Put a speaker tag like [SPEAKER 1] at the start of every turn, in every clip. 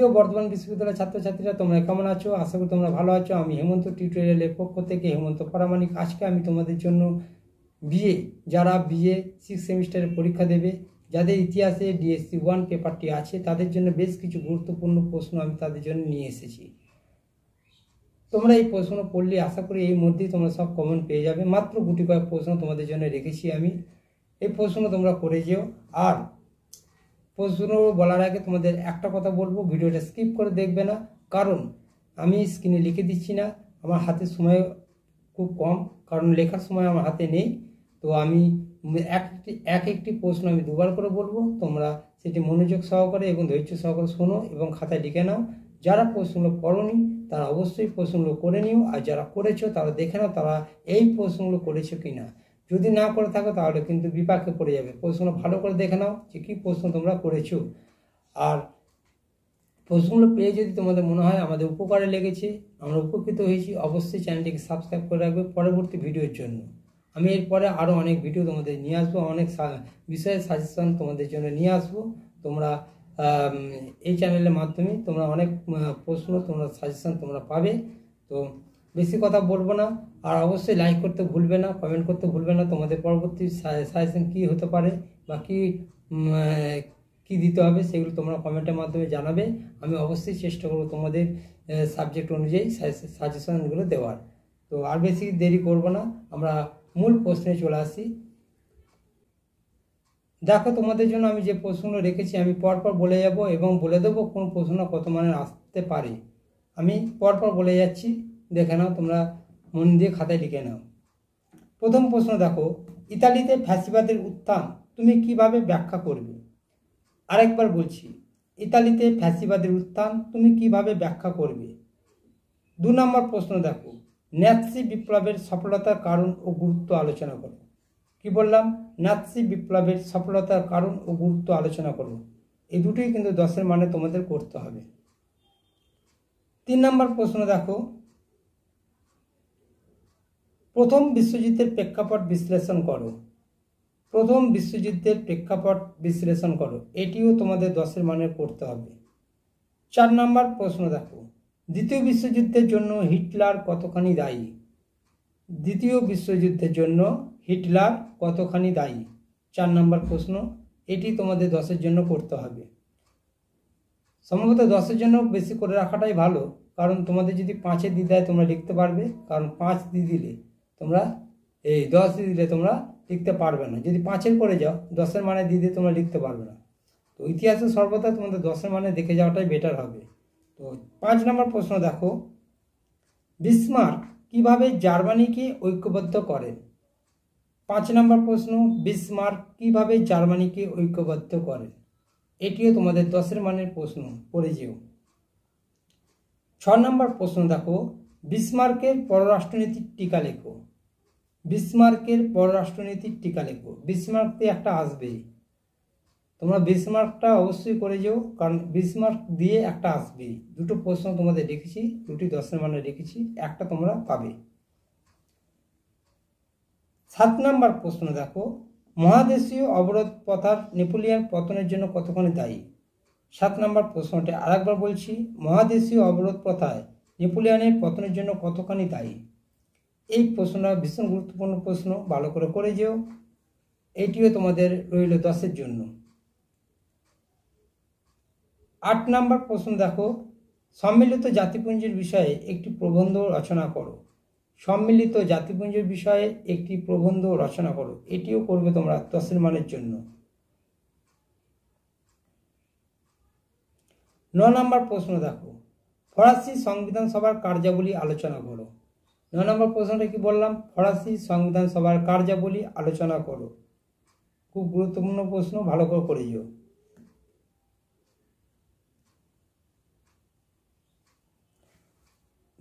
[SPEAKER 1] প্রিয় বর্ধমান বিশ্ববিদ্যালয়ের ছাত্রছাত্রীরা, তোমরা কেমন আছো? আশা করি তোমরা ভালো আছো। আমি হেমন্ত টিউটোরিয়ালের পক্ষ থেকে হেমন্ত পরামানিক। আজকে আমি তোমাদের জন্য যারা বিএ 6 সেমিস্টারের পরীক্ষা দেবে, যাদের ইতিহাসে ডিএসসি 1 পেপারটি আছে, তাদের জন্য বেশ কিছু গুরুত্বপূর্ণ প্রশ্ন আমি তাদের জন্য নিয়ে এসেছি। তোমরা এই প্রশ্ন পড়লে আশা করি এই মধ্যেই তোমরা সব কমন পেয়ে যাবে। মাত্র গুটি কয়েক প্রশ্ন তোমাদের জন্য রেখেছি আমি। এই প্রশ্ন তোমরা করে যেও। আর প্রশ্ন বলার আগে তোমাদের একটা কথা বলবো, ভিডিওটা স্কিপ করে দেখবে না, কারণ আমি স্ক্রিনে লিখে দিচ্ছি না, আমার হাতে সময় খুব কম, কারণ লেখার সময় আমার হাতে নেই। তো আমি একটি প্রশ্ন আমি দুবার করে বলবো, তোমরা সেটি মনোযোগ সহকারে এবং ধৈর্য সহকারে শোনো এবং খাতায় লিখে নাও। যারা প্রশ্নগুলো পড়োনি তারা অবশ্যই প্রশ্নগুলো করে নিও, আর যারা করেছো তারা দেখে নাও তারা এই প্রশ্নগুলো করেছো কি না। যদি না করে থাকো তাহলে কিন্তু বিপাকে পড়ে যাবে। প্রশ্ন ভালো করে দেখে নাও যে কী প্রশ্ন তোমরা করেছো। আর প্রশ্নগুলো পেয়ে যদি তোমাদের মনে হয় আমাদের উপকারে লেগেছে, আমরা উপকৃত হয়েছি, অবশ্যই চ্যানেলটিকে সাবস্ক্রাইব করে রাখবে পরবর্তী ভিডিওর জন্য। আমি এরপরে আরও অনেক ভিডিও তোমাদের নিয়ে আসবো, অনেক বিষয়ের সাজেশন তোমাদের জন্য নিয়ে আসবো। তোমরা এই চ্যানেলের মাধ্যমে তোমরা অনেক প্রশ্ন তোমরা সাজেশন তোমরা পাবে। তো বেশি কথা বলবো না, আর অবশ্যই লাইক করতে ভুলবে না, কমেন্ট করতে ভুলবে না। তোমাদের পরবর্তী সাজেশন কী হতে পারে বা কী দিতে হবে সেগুলো তোমরা কমেন্টের মাধ্যমে জানাবে। আমি অবশ্যই চেষ্টা করবো তোমাদের সাবজেক্ট অনুযায়ী সাজেশনগুলো দেওয়ার। তো আর বেশি দেরি করবো না, আমরা মূল প্রশ্নে চলে আসি। দেখো, তোমাদের জন্য আমি যে প্রশ্নগুলো রেখেছি আমি পরপর বলে যাব এবং বলে দেবো কোন প্রশ্ন কত মানের আসতে পারে। আমি পরপর বলে যাচ্ছি, দেখে নাও, তোমরা মন দিয়ে খাতায় লিখে নাও। প্রথম প্রশ্ন দেখো, ইতালিতে ফ্যাসিবাদের উত্থান তুমি কিভাবে ব্যাখ্যা করবে? আরেকবার বলছি, ইতালিতে ফ্যাসিবাদের উত্থান তুমি কিভাবে ব্যাখ্যা করবে? 2 নম্বর প্রশ্ন দেখো, ন্যাৎসি বিপ্লবের সফলতার কারণ ও গুরুত্ব আলোচনা করো। কি বললাম? ন্যাৎসি বিপ্লবের সফলতার কারণ ও গুরুত্ব আলোচনা করো। এই দুটোই কিন্তু 10-এর মানে তোমাদের করতে হবে। 3 নম্বর প্রশ্ন দেখো, প্রথম বিশ্বযুদ্ধের প্রেক্ষাপট বিশ্লেষণ করো। প্রথম বিশ্বযুদ্ধের প্রেক্ষাপট বিশ্লেষণ করো, এটিও তোমাদের 10-এর মানে করতে হবে। 4 নম্বর প্রশ্ন দেখো, দ্বিতীয় বিশ্বযুদ্ধের জন্য হিটলার কতখানি দায়ী? দ্বিতীয় বিশ্বযুদ্ধের জন্য হিটলার কতখানি দায়ী? 4 নম্বর প্রশ্ন, এটি তোমাদের 10-এর জন্য করতে হবে। সম্ভবত 10-এর জন্য বেশি করে রাখাটাই ভালো, কারণ তোমাদের যদি 5-এ দিয়ে দেয় তোমরা লিখতে পারবে, কারণ 5 দিয়ে দিলে তোমরা 10 দিয়ে দিলে তোমরা লিখতে পারবে না। যদি 5-এর করে যাও 10-এর মানে দিয়ে দিয়ে তোমরা লিখতে পারবে না। তো ইতিহাসে সর্বদা তোমাদের 10-এর মানে দেখে যাওয়াটাই বেটার হবে। তো 5 নম্বর প্রশ্ন দেখো, বিসমার্ক কিভাবে জার্মানিকে ঐক্যবদ্ধ করেন? 5 নম্বর প্রশ্ন, বিসমার্ক কিভাবে জার্মানিকে ঐক্যবদ্ধ করেন? এটিও তোমাদের 10-এর মানের প্রশ্ন, পড়ে যেও। 6 নম্বর প্রশ্ন দেখো, বিসমার্কের পররাষ্ট্রনীতির টিকা লেখো। বিসমার্কের পররাষ্ট্রনীতির টিকা লেখো। বিসমার্কতে একটা আসবে, তোমরা বিসমার্কটা অবশ্যই করে যেও, কারণ বিসমার্ক দিয়ে একটা আসবে। দুটো প্রশ্ন তোমাদের রেখেছি, দুটি 10-এর মানে রেখেছি, একটা তোমরা পাবে। 7 নম্বর প্রশ্ন দেখো, মহাদেশীয় অবরোধ প্রথার নেপোলিয়ন পতনের জন্য কতখানি দায়ী? 7 নম্বর প্রশ্নটা আরেকবার বলছি, মহাদেশীয় অবরোধ প্রথায় নেপোলিয়নের পতনের জন্য কতখানি দায়ী? এই প্রশ্নটা ভীষণ গুরুত্বপূর্ণ প্রশ্ন, ভালো করে যেও। এইটিও তোমাদের রইল 10-এর জন্য। 8 নম্বর প্রশ্ন দেখো, সম্মিলিত জাতিপুঞ্জের বিষয়ে একটি প্রবন্ধ রচনা করো। সম্মিলিত জাতিপুঞ্জের বিষয়ে একটি প্রবন্ধ রচনা করো, এটিও করবে তোমরা 10-এর মানের জন্য। 9 নম্বর প্রশ্ন দেখো, ফরাসি সংবিধান সভার কার্যাবলী আলোচনা করো। 9 নম্বর প্রশ্নটা কি বললাম? ফরাসি সংবিধান সভার কার্যাবলী আলোচনা করো। খুব গুরুত্বপূর্ণ প্রশ্ন, ভালো করে যেও।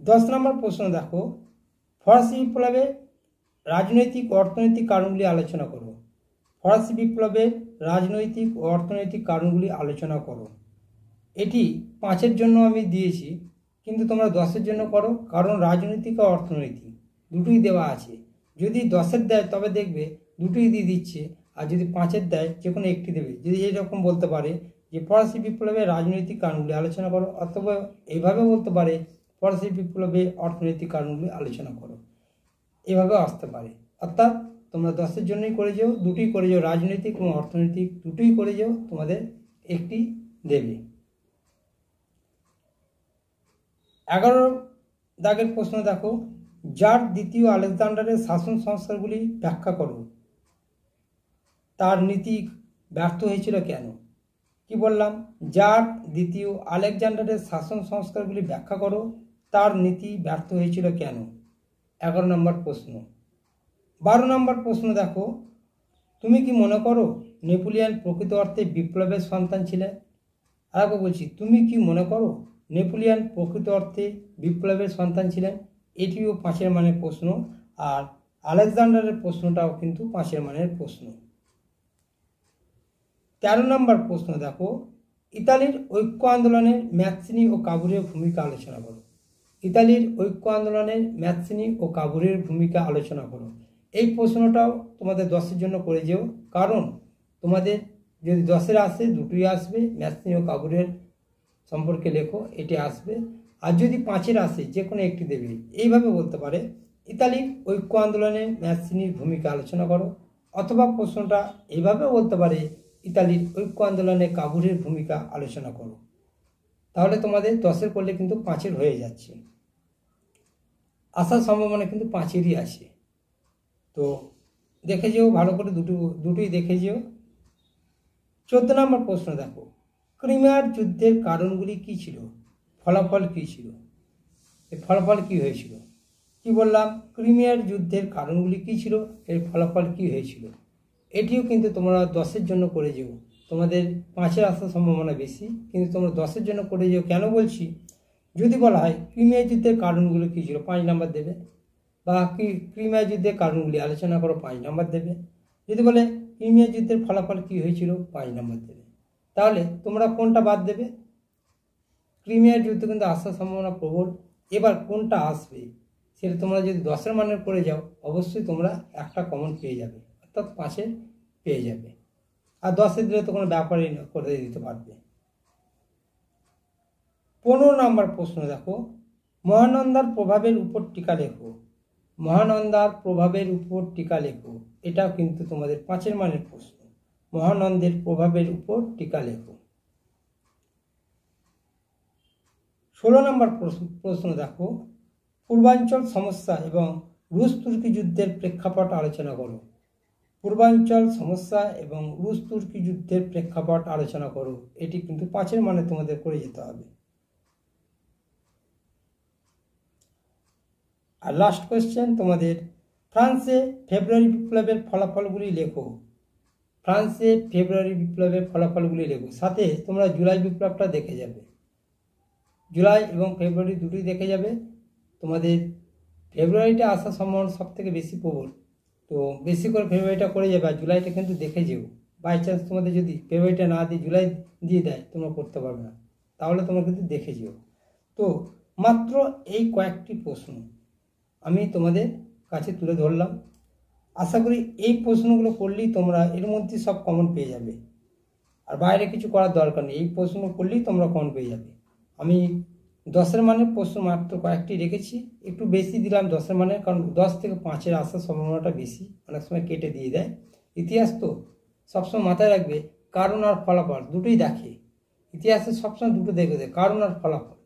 [SPEAKER 1] 10 নম্বর প্রশ্ন দেখো, ফরাসি বিপ্লবের রাজনৈতিক ও অর্থনৈতিক কারণগুলি আলোচনা করো। ফরাসি বিপ্লবের রাজনৈতিক ও অর্থনৈতিক কারণগুলি আলোচনা করো। এটি 5-এর জন্য আমি দিয়েছি, কিন্তু তোমরা 10-এর জন্য করো, কারণ রাজনৈতিক ও অর্থনৈতিক দুটোই দেওয়া আছে। যদি 10-এর দেয় তবে দেখবে দুটোই দিয়ে দিচ্ছে, আর যদি 5-এর দেয় যে কোনো একটি দেবে। যদি এইরকম বলতে পারে যে ফরাসি বিপ্লবের রাজনৈতিক কারণগুলি আলোচনা করো, অথবা এইভাবে বলতে পারে ফরাসি বিপ্লবে অর্থনৈতিক কারণগুলি আলোচনা করো, এভাবেও আসতে পারে। অর্থাৎ তোমরা 10-এর জন্যই করে যাও, দুটোই করে যাও, রাজনৈতিক এবং অর্থনৈতিক দুটোই করে যাও, তোমাদের একটি দেবে। 11 দাগের প্রশ্ন দেখো, জার দ্বিতীয় আলেকজান্ডারের শাসন সংস্কারগুলি ব্যাখ্যা করো, তার নীতি ব্যর্থ হয়েছিল কেন? কি বললাম? জার দ্বিতীয় আলেকজান্ডারের শাসন সংস্কারগুলি ব্যাখ্যা করো, তার নীতি ব্যর্থ হয়েছিল কেন? 11 নম্বর প্রশ্ন। 12 নম্বর প্রশ্ন দেখো, তুমি কি মনে করো নেপোলিয়ন প্রকৃত অর্থে বিপ্লবের সন্তান ছিলেন? আরেকবার বলছি, তুমি কি মনে করো নেপোলিয়ন প্রকৃত অর্থে বিপ্লবের সন্তান ছিলেন? এটিও 5-এর মানের প্রশ্ন, আর আলেকজান্ডারের প্রশ্নটাও কিন্তু 5-এর মানের প্রশ্ন। 13 নম্বর প্রশ্ন দেখো, ইতালির ঐক্য আন্দোলনের ম্যাৎসিনি ও কাবুরের ভূমিকা আলোচনা করো। ইতালির ঐক্য আন্দোলনের ম্যাৎসিনি ও কাবুরের ভূমিকা আলোচনা করো। এই প্রশ্নটাও তোমাদের 10-এর জন্য করে যেও, কারণ তোমাদের যদি 10-এর আসে দুটোই আসবে, ম্যাৎসিনি ও কাবুরের সম্পর্কে লেখো, এটি আসবে। আর যদি 5-এর আসে যে কোনো একটি দেবে। এইভাবে বলতে পারে ইতালির ঐক্য আন্দোলনে ম্যাৎসিনির ভূমিকা আলোচনা করো, অথবা প্রশ্নটা এইভাবে বলতে পারে ইতালির ঐক্য আন্দোলনে কাবুরের ভূমিকা আলোচনা করো। তাহলে তোমাদের 10-এর করলে কিন্তু 5-এর হয়ে যাচ্ছে। আসার সম্ভাবনা কিন্তু 5-এরই আসে। তো দেখে যেও ভালো করে, দুটোই দেখে যেও। 14 নম্বর প্রশ্ন দেখো, ক্রিমিয়ার যুদ্ধের কারণগুলি কি ছিল, ফলাফল কি ছিল? এর ফলাফল কি হয়েছিল? কি বললাম? ক্রিমিয়ার যুদ্ধের কারণগুলি কি ছিল, এর ফলাফল কি হয়েছিল? এটিও কিন্তু তোমরা 10-এর জন্য করে যেও। তোমাদের 5-এর আসার সম্ভাবনা বেশি, কিন্তু তোমরা 10-এর জন্য করে যেও। কেন বলছি? যদি বলা হয় ক্রিমিয়া যুদ্ধের কারণগুলো কী ছিল, 5 নম্বর দেবে। বা ক্রিমিয়া যুদ্ধের কারণগুলি আলোচনা করো, 5 নম্বর দেবে। যদি বলে ক্রিমিয়া যুদ্ধের ফলাফল কী হয়েছিল, 5 নম্বর দেবে। তাহলে তোমরা কোনটা বাদ দেবে? ক্রিমিয়ার যুদ্ধ কিন্তু আসার সম্ভাবনা প্রবল। এবার কোনটা আসবে সেটা তোমরা যদি 10-এর মানের করে যাও, অবশ্যই তোমরা একটা কমন পেয়ে যাবে, অর্থাৎ 5-এর পেয়ে যাবে। আর 10-এর দিলে তো কোনো ব্যাপারই না, করে দিতে পারবে। 15 নম্বর প্রশ্ন দেখো, মহানন্দার প্রভাবের উপর টিকা লেখো। মহানন্দার প্রভাবের উপর টিকা লেখো, এটাও কিন্তু তোমাদের 5-এর মানের প্রশ্ন। মহানন্দের প্রভাবের উপর টিকা লেখো। 16 নম্বর প্রশ্ন দেখো, পূর্বাঞ্চল সমস্যা এবং রুশ তুর্কি যুদ্ধের প্রেক্ষাপট আলোচনা করো। পূর্বাঞ্চল সমস্যা এবং রুশ তুর্কি যুদ্ধের প্রেক্ষাপট আলোচনা করো। এটি কিন্তু 5-এর মানে তোমাদের করে যেতে হবে। আর লাস্ট কোয়েশ্চেন তোমাদের, ফ্রান্সে ফেব্রুয়ারি বিপ্লবের ফলাফলগুলি লেখো। ফ্রান্সে ফেব্রুয়ারি বিপ্লবের ফলাফলগুলি লেখো। সাথে তোমরা জুলাই বিপ্লবটা দেখে যাবে। জুলাই এবং ফেব্রুয়ারি দুটোই দেখে যাবে। তোমাদের ফেব্রুয়ারিটা আসার সম্ভাবনা সব থেকে বেশি প্রবল, তো বেশি করে ফেব্রুয়ারিটা করে যাবে। আর জুলাইটা কিন্তু দেখে যেও। বাই চান্স তোমাদের যদি ফেব্রুয়ারিটা না দিয়ে জুলাই দিয়ে দেয়, তোমরা করতে পারবে না, তাহলে তোমরা কিন্তু দেখে যেও। তো মাত্র এই কয়েকটি প্রশ্ন আমি তোমাদের কাছে তুলে ধরলাম। আশা করি এই প্রশ্নগুলো করলেই তোমরা এর মধ্যে সব কমন পেয়ে যাবে, আর বাইরে কিছু করার দরকার নেই। এই প্রশ্ন করলেই তোমরা কমন পেয়ে যাবে। আমি 10-এর মানের প্রশ্ন মাত্র কয়েকটি রেখেছি, একটু বেশি দিলাম 10-এর মানের, কারণ 10 থেকে 5-এর আসার সম্ভাবনাটা বেশি, অনেক সময় কেটে দিয়ে দেয়। ইতিহাস তো সবসময় মাথায় রাখবে, কারণ আর ফলাফল দুটোই দেখে। ইতিহাসে সবসময় দুটো দেখে দেয়, কারণ আর ফলাফল।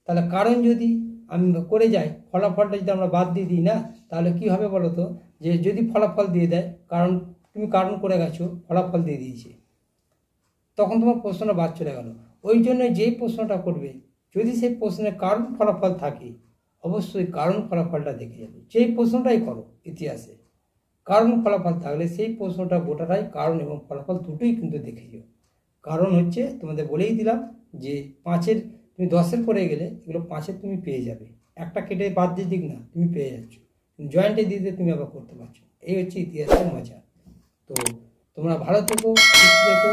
[SPEAKER 1] তাহলে কারণ যদি আমি করে যাই, ফলাফলটা যদি আমরা বাদ দিয়ে দিই না, তাহলে কি হবে বলো তো? যে যদি ফলাফল দিয়ে দেয়, কারণ তুমি কারণ করে গেছো, ফলাফল দিয়ে দিয়েছে, তখন তোমার প্রশ্নটা বাদ চলে গেল। ওই জন্য যেই প্রশ্নটা করবে, যদি সেই প্রশ্নের কারণ ফলাফল থাকে, অবশ্যই কারণ ফলাফলটা দেখে যাবে। যেই প্রশ্নটাই করো ইতিহাসে, কারণ ফলাফল থাকলে সেই প্রশ্নটা গোটাটাই কারণ এবং ফলাফল দুটোই কিন্তু দেখে যাও। কারণ হচ্ছে তোমাদের বলেই দিলাম যে 5-এর তুমি 10-এর করে গেলে এগুলো 5-এর তুমি পেয়ে যাবে। একটা কেটে বাদ দিয়ে দিক না, তুমি পেয়ে যাচ্ছ। জয়েন্টে দিতে তুমি আবার করতে পারছো। এই হচ্ছে ইতিহাসের মজা। তো তোমরা ভালো থেকো, সুস্থ থেকো,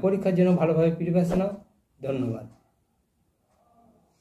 [SPEAKER 1] পরীক্ষার জন্য ভালোভাবে প্রিপারেশন নাও। ধন্যবাদ।